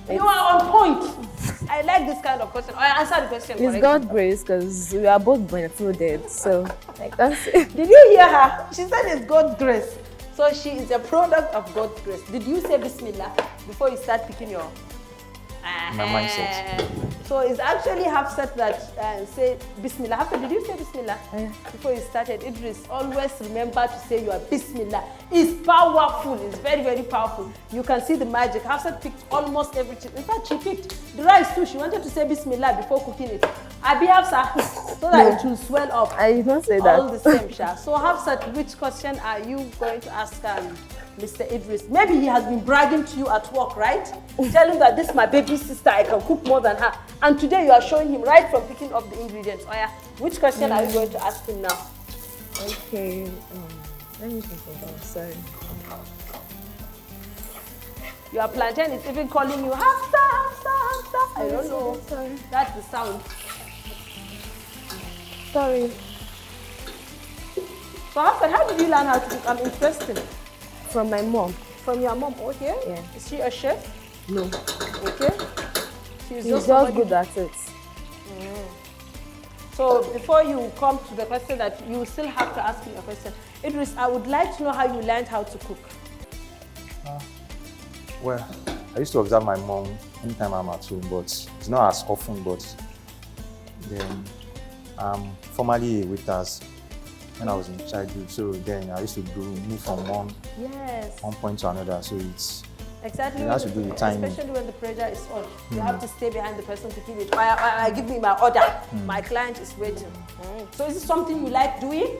You are on point. I like this kind of question. I answer the question correctly. It's God's grace because we are both blindfolded, so like that's it. Did you hear her? She said it's God's grace. So she is a product of God's grace. Did you say Bismillah before you start picking your... My mindset. So it's actually Afusat that say Bismillah. Afusat, did you say Bismillah before you started? Idris, always remember to say your Bismillah. It's powerful. It's very, very powerful. You can see the magic. Afusat picked almost everything. In fact, she picked the rice too. She wanted to say Bismillah before cooking it. Abi Afusat, so that it will swell up. I did not say that. All the same, Sha. So Afusat, which question are you going to ask Mr. Idris? Maybe he has been bragging to you at work, right? Tell him that this is my baby sister, I can cook more than her. And today you are showing him right from picking up the ingredients. Oh yeah, which question are you going to ask him now? Okay, let me think about it. Sorry. Your plantain is even calling you Afusat. I don't know. Sorry. That's the sound. Sorry. So Afusat, how did you learn how to cook? I'm interested. From my mom. From your mom, okay? Yeah. Is she a chef? No. Okay. She's just good at it. So before you come to the question that you still have to ask him a question, Idris, I would like to know how you learned how to cook. Well, I used to observe my mom anytime I'm at home, but it's not as often. But then I'm formerly a waitress when I was in childhood. So then I used to move from one point to another. So it's exactly it has to do with timing. Especially when the pressure is on. You have to stay behind the person to keep it. Give me my order. My client is waiting. So is it something you like doing?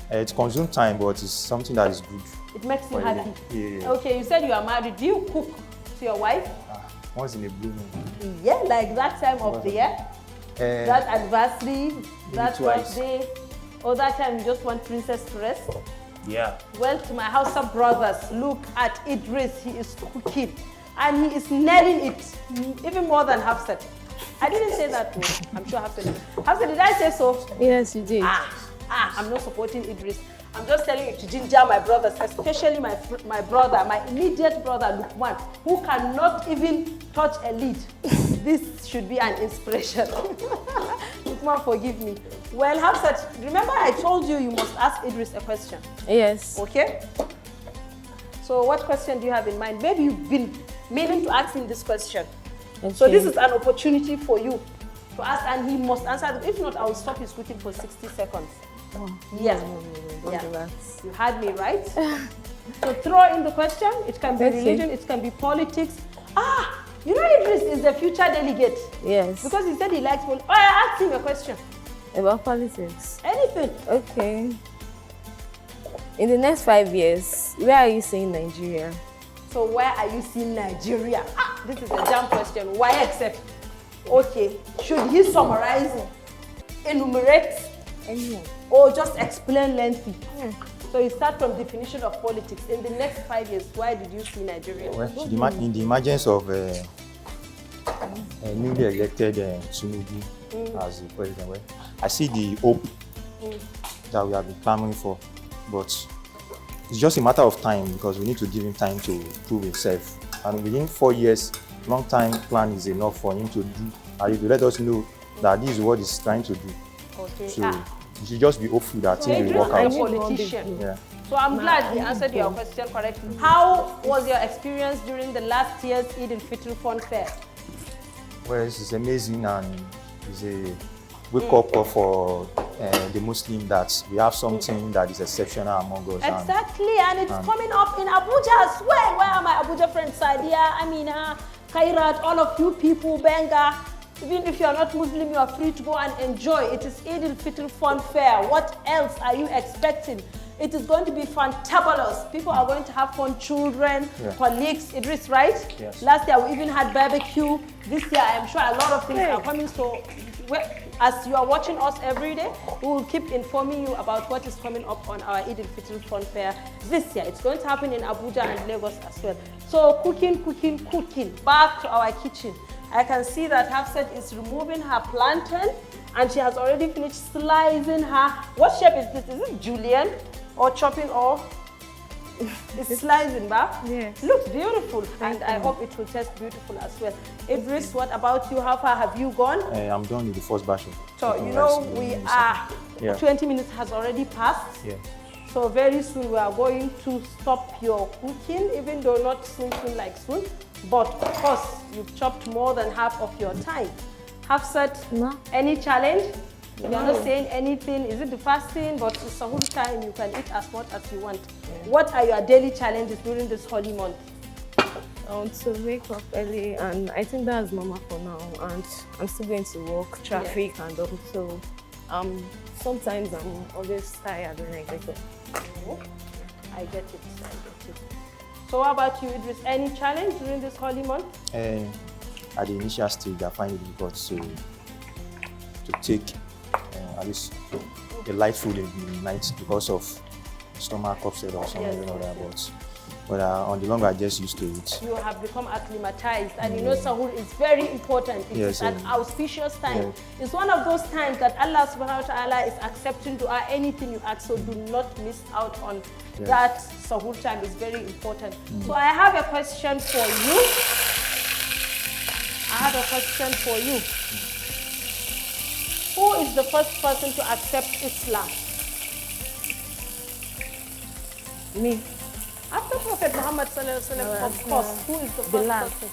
It consumes time, but it's something that is good. It makes you happy. Yeah. Okay, you said you are married. Do you cook to your wife? Once in a blue moon. Yeah, like that time of the year? That anniversary, that birthday, or that time you just want princess to rest? Yeah. Well, to my Hausa brothers, look at Idris. He is cooking and he is nailing it even more than Afusat. I didn't say that too. I'm sure Afusat did. Afusat, did I say so? Yes, you did. I'm not supporting Idris. I'm just telling you to ginger my brothers, especially my brother, my immediate brother, Lukman, who cannot even touch a lid. This should be an inspiration. Lukman, forgive me. Well, Hafsat, remember I told you must ask Idris a question. Yes. Okay? So what question do you have in mind? Maybe you've been meaning to ask him this question. Okay. So this is an opportunity for you to ask, and he must answer. If not, I will stop his cooking for 60 seconds. Oh, Yeah. Don't do that. You had me right. So throw in the question. It can be religion, it can be politics. You know Idris is the future delegate. Yes. Because he said he likes politics. Oh, I asked him a question. About politics. Anything. Okay. In the next 5 years, where are you seeing Nigeria? So where are you seeing Nigeria? This is a jam question. Why except? Okay. Should he summarize, enumerate, or just explain lengthy? So you start from definition of politics. In the next 5 years, why did you see Nigeria? Well, in the emergence of newly elected Tinubu as the president, well, I see the hope that we have been clamoring for, but it's just a matter of time because we need to give him time to prove himself. And within 4 years, long-time plan is enough for him to do, and to let us know that this is what he's trying to do. Okay. So you should just be hopeful that So things will work out. I'm a politician. Yeah. So I'm glad he answered your question correctly. How was your experience during the last year's Eid al-Fitr Fun Fair? Well, it's amazing, and it's a wake-up call for the Muslim that we have something that is exceptional among us. Exactly, and it's coming up in Abuja as well. Where are my Abuja friends? Sadia, Amina, Khairat, all of you people, Benga. Even if you are not Muslim, you are free to go and enjoy. It is Eid al-Fitr Fun Fair. What else are you expecting? It is going to be fantabulous. People are going to have fun, children, colleagues. Idris, right? Yes. Last year we even had barbecue. This year I am sure a lot of things are coming. So as you are watching us every day, we will keep informing you about what is coming up on our Eid al-Fitr Fun Fair this year. It's going to happen in Abuja and Lagos as well. So cooking. Back to our kitchen. I can see that Hafsat is removing her plantain, and she has already finished slicing her. What shape is this? Is it julienne or chopping, or it's slicing back? Yes. Looks beautiful, and I hope it will taste beautiful as well. Idris, what about you? How far have you gone? I'm done with the first batch. So you know we are 20 minutes has already passed. Yeah. So very soon we are going to stop your cooking, even though not soon like soon. But of course, you've chopped more than half of your time. Hafsat, any challenge? You're not saying anything. Is it the fasting? But it's Sahur time, you can eat as much as you want. What are your daily challenges during this holy month? To wake up early, and I think that's normal for now. And I'm still going to work, traffic, and also sometimes I'm always tired when I get up. I get it. So how about you, Idris? Any challenge during this holy month? At the initial stage, I find it difficult to take at least a light food in the night because of stomach upset or something like that. But on the longer, I just used to it. You have become acclimatized, and you know Sahur is very important. It is an auspicious time. It's one of those times that Allah subhanahu wa ta'ala is accepting dua, anything you ask, so do not miss out on that. Sahur time is very important. So I have a question for you. Who is the first person to accept Islam? Me. After Prophet Muhammad sallallahu of course, who is the first person?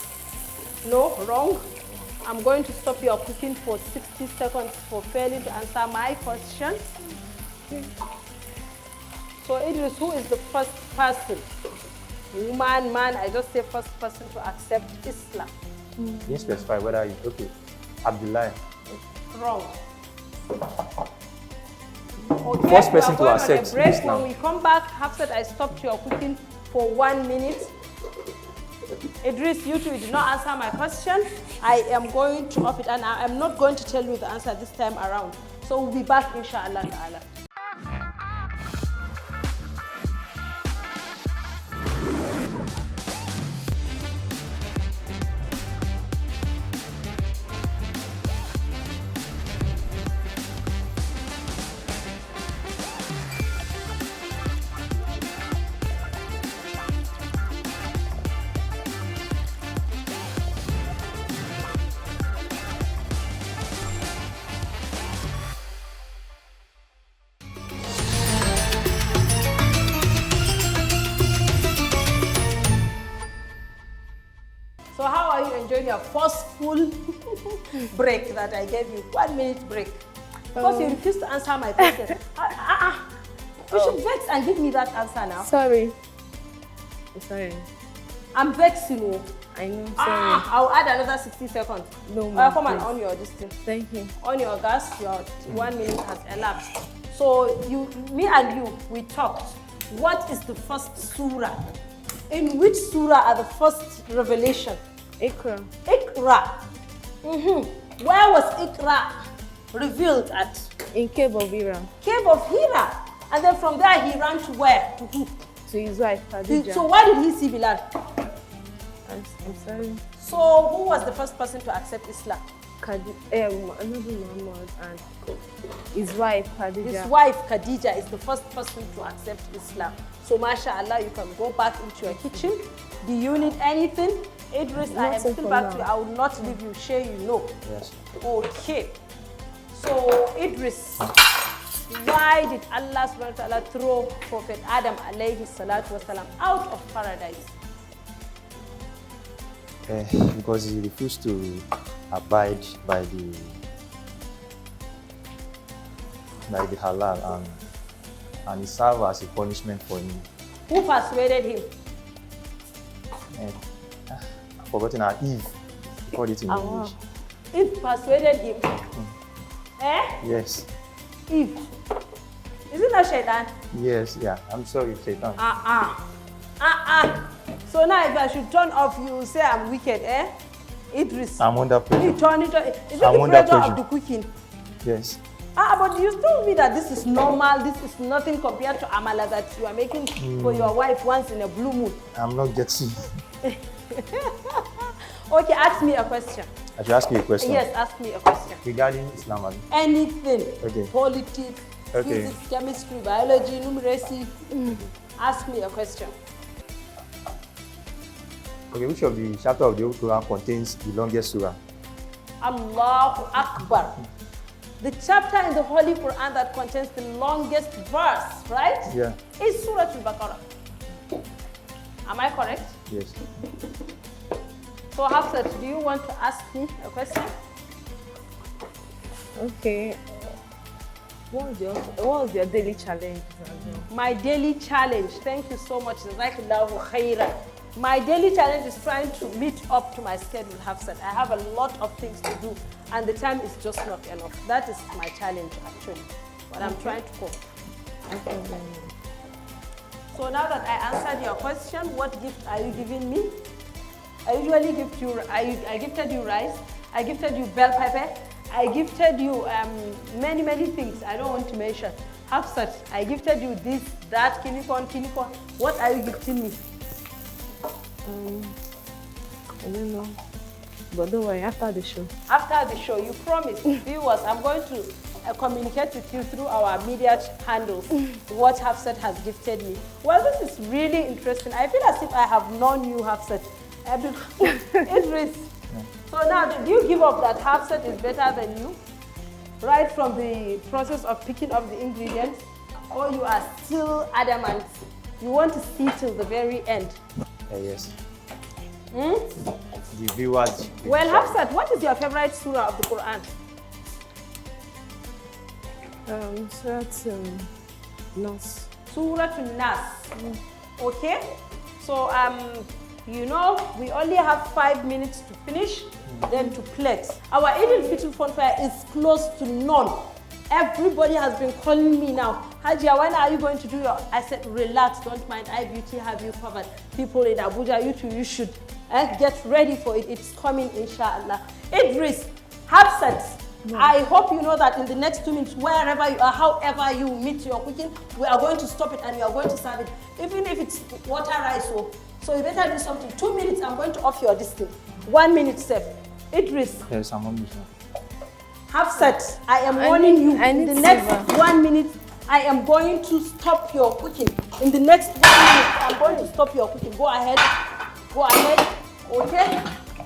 No, wrong. I'm going to stop your cooking for 60 seconds for failing to answer my question. So Idris, who is the first person? Woman, man, I just say first person to accept Islam. You didn't specify whether you, Abdullah. Wrong. Okay, first person to accept Islam. When we come back, Hafsat, I stopped your cooking for 1 minute. Idris, you two did not answer my question. I am going to off it, and I am not going to tell you the answer this time around. So we'll be back, inshallah ta'ala. a forceful break that I gave you. 1 minute break. Because you refused to answer my question. You should vex and give me that answer now. Sorry. I'm vexing you. I know, sorry. I'll add another 60 seconds. No, come on, on your distance. Thank you. On your gas, your 1 minute has elapsed. So me and you, we talked. What is the first surah? In which surah are the first revelation? Ikra. Ikra. Where was Ikra revealed at? In Cave of Hira. Cave of Hira. And then from there he ran to where? To his wife, Adelaja. So why did he see Bilal? I'm sorry. So who was the first person to accept Islam? Another Muhammad and his wife, Khadija. His wife, Khadija, is the first person to accept Islam. So, mashallah, you can go back into your kitchen. Do you need anything? Idris, I am still back to you. I will not leave you. Share, you know. Yes. Okay. So, Idris, why did Allah subhanahu wa ta'ala throw Prophet Adam alayhi salatu wasalam out of paradise? Because he refused to abide by the halal and it served as a punishment for him. Who persuaded him? I've forgotten her, Eve. He called it in English. Eve persuaded him. Yes. Eve. Is it not Shaitan? Yes, yeah. I'm sorry, Shaitan. So now if I should turn off, you will say I'm wicked, Idris. I'm under pressure. You turn it on. Is it the pressure of the cooking? Yes. But you told me that this is normal, this is nothing compared to amala that you are making for your wife once in a blue moon. I'm not getting. Okay, ask me a question. I should ask you a question? Yes, ask me a question. Regarding Islam? Anything. Okay. Politics, physics, chemistry, biology, numeracy. Ask me a question. Okay, which of the chapter of the Old Quran contains the longest surah? Allahu Akbar. The chapter in the Holy Quran that contains the longest verse, right? Yeah. Is Surah Al-Baqarah. Am I correct? Yes. So Hafsat, do you want to ask me a question? Okay. What was your daily challenge? My daily challenge, thank you so much. Jazakallahu khairan. My daily challenge is trying to meet up to my schedule, Hafsat. I have a lot of things to do and the time is just not enough. That is my challenge actually, what I'm trying to cope. So now that I answered your question, what gift are you giving me? I usually gift you, I gifted you rice, I gifted you bell pepper, I gifted you many things I don't want to mention. Hafsat, I gifted you this, that, kinikon. What are you gifting me? I don't know. But don't worry, after the show. After the show, you promise. Viewers, I'm going to communicate with you through our media handles what Hafsat has gifted me. Well, this is really interesting. I feel as if I have known you, Hafsat. Idris. So now, do you give up that Hafsat is better than you? Right from the process of picking up the ingredients? Or you are still adamant? You want to see till the very end? Yes. The viewers. Well, Hafsat, what is your favorite surah of the Quran? Surah Nas. Surah Nas. Okay. So you know, we only have 5 minutes to finish, then to plate. Our Eid al-Fitr funfair is close to none. Everybody has been calling me now. Hajia, when are you going to do your? I said, relax, don't mind. iBeauty have you covered. People in Abuja, you too, you should get ready for it. It's coming, inshallah. Idris, Hafsat, I hope you know that in the next 2 minutes, wherever you are, however you meet your cooking, we are going to stop it and we are going to serve it. Even if it's water rice, so you better do something. 2 minutes, I'm going to off your distance. 1 minute safe. Idris. Yes, I'm on this. Hafsat, I am warning you, in the next 1 minute, I am going to stop your cooking. In the next 1 minute, I'm going to stop your cooking. Go ahead, okay?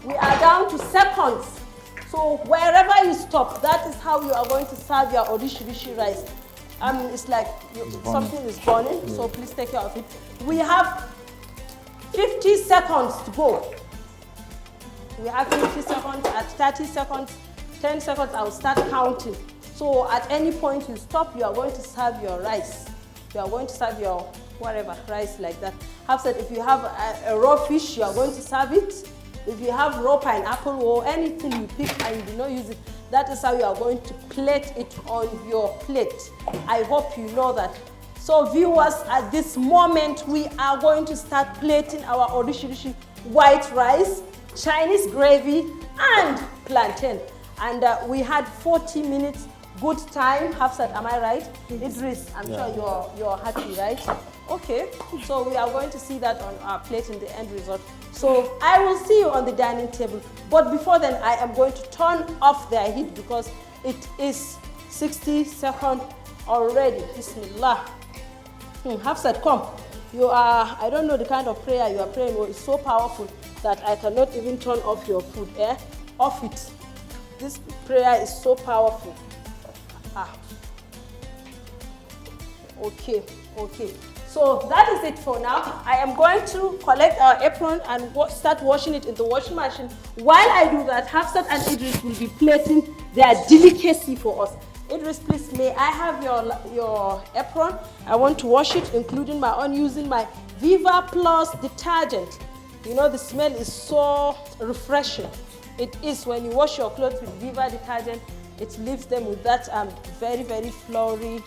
We are down to seconds. So wherever you stop, that is how you are going to serve your orishi rice. It's like something is burning, so please take care of it. We have 50 seconds to go. We have 50 seconds. At 30 seconds, 10 seconds, I'll start counting. So at any point you stop, you are going to serve your rice. You are going to serve your whatever, rice like that. After, if you have a raw fish, you are going to serve it. If you have raw pineapple or anything you pick and you do not use it, that is how you are going to plate it on your plate. I hope you know that. So viewers, at this moment, we are going to start plating our original white rice, Chinese gravy, and plantain. And we had 40 minutes good time. Hafsat, am I right? Idris, I'm sure you're happy, right? Okay, so we are going to see that on our plate in the end result. So I will see you on the dining table. But before then, I am going to turn off the heat because it is 60 seconds already. Bismillah. Hafsat, come. You are, I don't know the kind of prayer you are praying. It's so powerful that I cannot even turn off your food. Off it. This prayer is so powerful. Okay. So that is it for now. I am going to collect our apron and start washing it in the washing machine. While I do that, Hafsat and Idris will be plating their delicacy for us. Idris, please, may I have your apron? I want to wash it, including my own, using my Viva Plus detergent. You know, the smell is so refreshing. It is when you wash your clothes with Viva detergent, it leaves them with that very, very flowery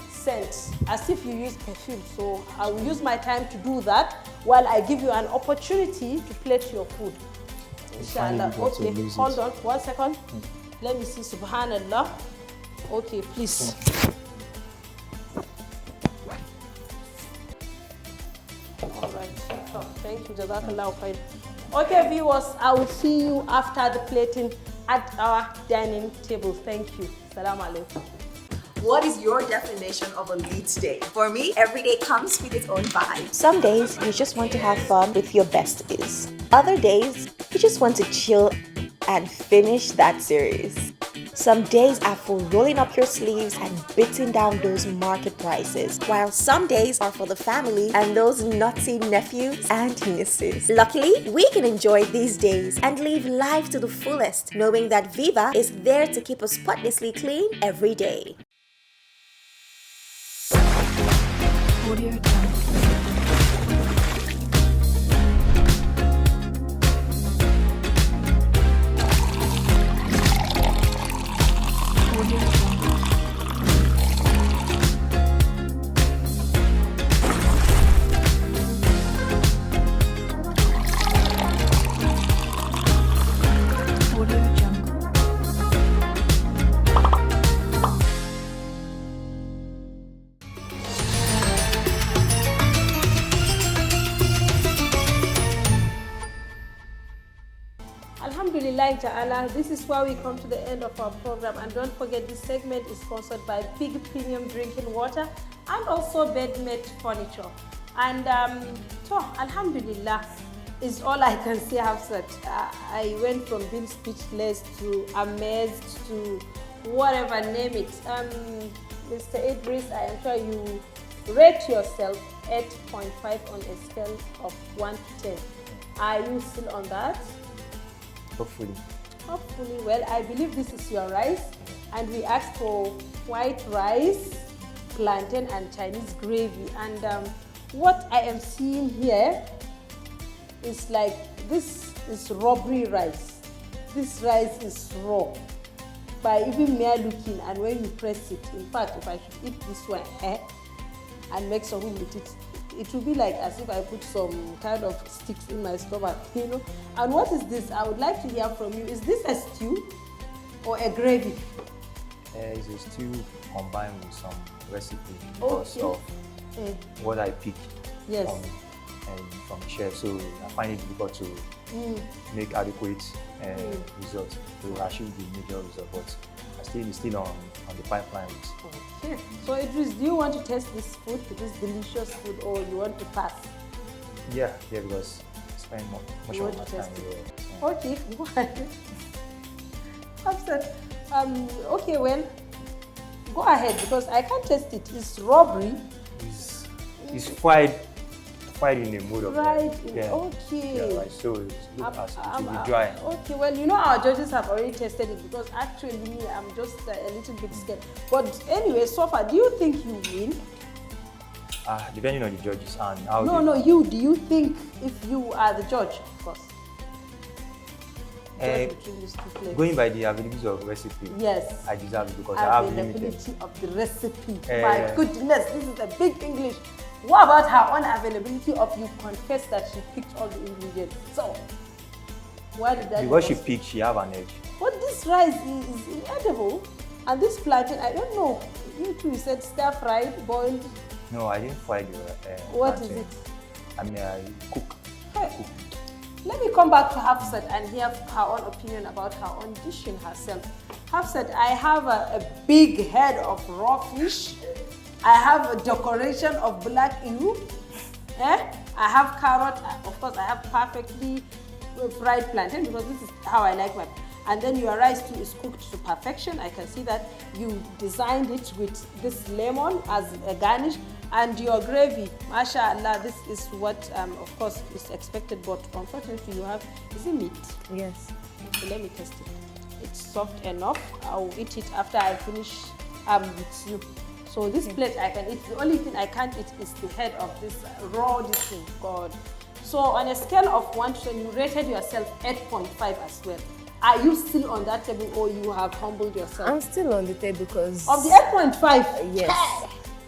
scent, as if you use perfume. So I will use my time to do that while I give you an opportunity to plate your food. Inshallah. Okay, hold on 1 second. Let me see. Subhanallah. Okay, please. All right. Thank you. Jazakallah khair. Okay, viewers, I will see you after the plating at our dining table. Thank you. Assalamu alaikum. What is your definition of a lead day? For me, every day comes with its own vibe. Some days you just want to have fun with your besties. Other days you just want to chill and finish that series. Some days are for rolling up your sleeves and beating down those market prices, while some days are for the family and those naughty nephews and nieces. Luckily, we can enjoy these days and live life to the fullest, knowing that Viva is there to keep us spotlessly clean every day. Ta'ala, this is where we come to the end of our program, and don't forget this segment is sponsored by Big Premium Drinking Water and also Bedmate Furniture. And so Alhamdulillah is all I can say. Hafsat, I went from being speechless to amazed to whatever, name it. Mr. Idris, I am sure you rate yourself 8.5 on a scale of 1 to 10. Are you still on that? Hopefully. Well, I believe this is your rice, and we asked for white rice, plantain and Chinese gravy. And what I am seeing here is like, this is robbery rice. This rice is raw. By even mere looking, and when you press it, in fact, if I should eat this one and make something with it, it will be like as if I put some kind of sticks in my stomach, you know. And what is this? I would like to hear from you. Is this a stew or a gravy? It's a stew combined with some recipe because of what I pick from the chef. So I find it difficult to make adequate results to achieve the major result, but it's still on the pipeline. Okay. So Idris, do you want to taste this food, this delicious food, or you want to pass? Yeah, because I spend much of my time here. Okay, go ahead. Upset. Okay, well, go ahead because I can't taste it. It's robbery. It's fried fried in a mold of Okay. Yeah, right. So it looks as it will be dry. Okay, well, you know, our judges have already tested it because actually me, I'm just a little bit scared. But anyway, so far, do you think you win? Depending on the judges and how. No, you. Do you think if you are the judge, of course? Going by the availability of recipe, yes, I deserve it because I have limited. Availability of the recipe. My goodness, this is a big English. What about her own availability of you confess that she picked all the ingredients? So, why did that? Because she picked, she have an edge. But this rice is inedible, and this plantain, I don't know. You two said stir fried, boiled. No, I didn't fry the. What plantain. is it? I mean, I cook. Hey. Let me come back to Afusat and hear her own opinion about her own dishing herself. Afusat, I have a big head of raw fish. I have a decoration of black eel. I have carrot. Of course, I have perfectly fried plantain because this is how I like my. And then your rice too is cooked to perfection. I can see that you designed it with this lemon as a garnish. And your gravy, mashallah, this is what, of course, is expected, but unfortunately you have, is it meat? Yes. Okay, let me test it. It's soft enough. I'll eat it after I finish with you. So this plate I can eat. The only thing I can't eat is the head of this raw thing, God. So on a scale of 1 to 10, you rated yourself 8.5 as well. Are you still on that table or you have humbled yourself? I'm still on the table because... Of the 8.5? Yes.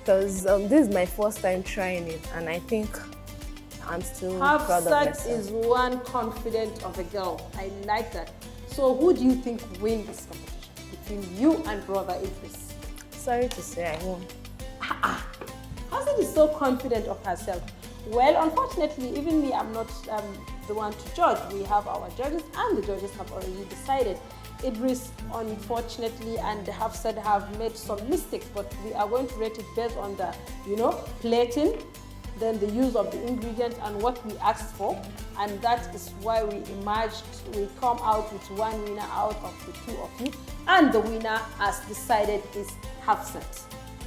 Because this is my first time trying it, and I think I'm still proud of myself. Afusat is one confident of a girl. I like that. So who do you think wins this competition between you and brother Idris? Sorry to say, I won. Afusat is so confident of herself. Well, unfortunately, even me, I'm not the one to judge. We have our judges, and the judges have already decided. Idris, unfortunately, and Afusat have made some mistakes, but we are going to rate it based on the, plating, then the use of the ingredients and what we asked for, and that is why we come out with one winner out of the two of you, and the winner, as decided, is Afusat.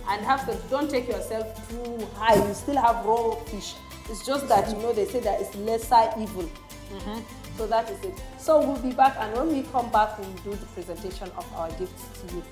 And Afusat, don't take yourself too high. You still have raw fish. It's just that, they say that it's lesser evil. So that is it. So we'll be back, and when we come back, we'll do the presentation of our gifts to you.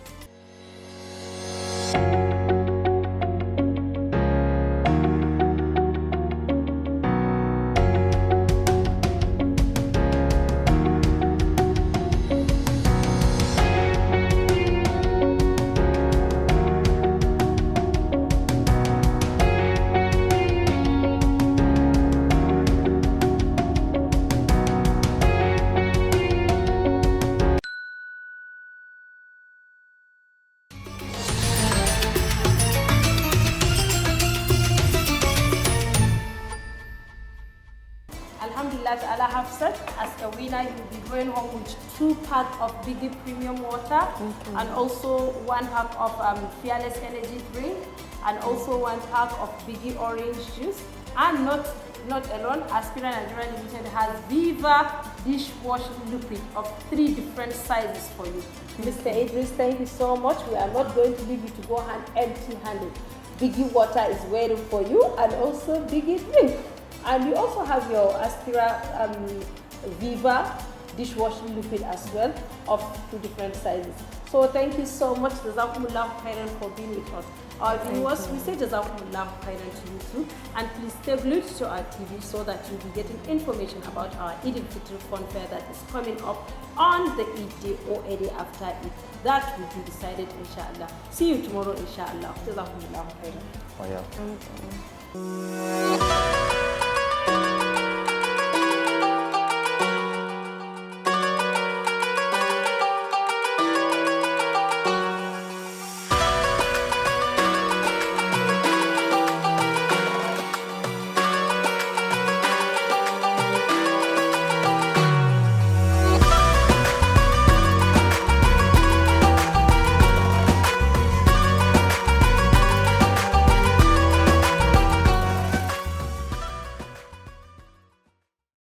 Afusat, as a winner, you'll be going home with 2 packs of Biggie Premium Water, and also 1 pack of Fearless Energy Drink, and also 1 pack of Biggie Orange Juice. And not alone, Aspira Nigeria Limited has Viva Dishwashing Liquid of 3 different sizes for you. Mr. Idris, thank you so much. We are not going to leave you to go empty-handed. Biggie Water is waiting for you, and also Biggie Drink. And you also have your Aspira Viva Dishwashing Liquid as well of 2 different sizes. So thank you so much, Jazakumullahu khairan, for being with us. Our viewers, we say Jazakumullahu khairan to you too. And please stay glued to our TV so that you'll be getting information about our Eid al-Fitr fun fair that is coming up on the Eid day or a day after Eid. That will be decided, inshallah. See you tomorrow, inshallah. Jazakumullahu khairan. Oh, yeah.